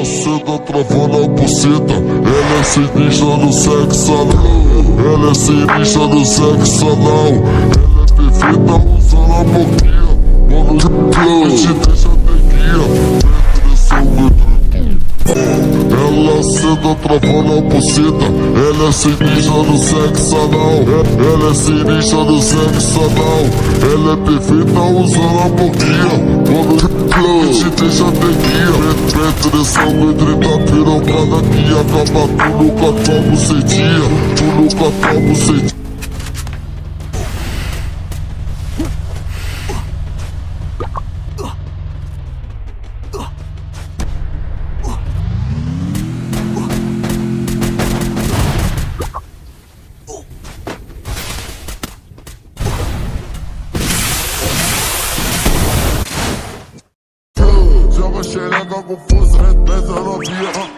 Ela senta travando a buceta. Ela é sinistra no sexo anal. Ela é sinistra no sexo anal. Ela é perfeita usando a boquinha. Mano, te deixa neguinha. Ela senta travando a buceta. Ela é sinistra no sexo anal. Ela é sinistra no sexo anal. Ela é perfeita usando a boquinha. Mano, te deixa neguinha. Pressão entre da pirocada que acaba tu nunca tua bucetinha. Tu nunca tua bucetinha. Joga xereca com força, reza novinha.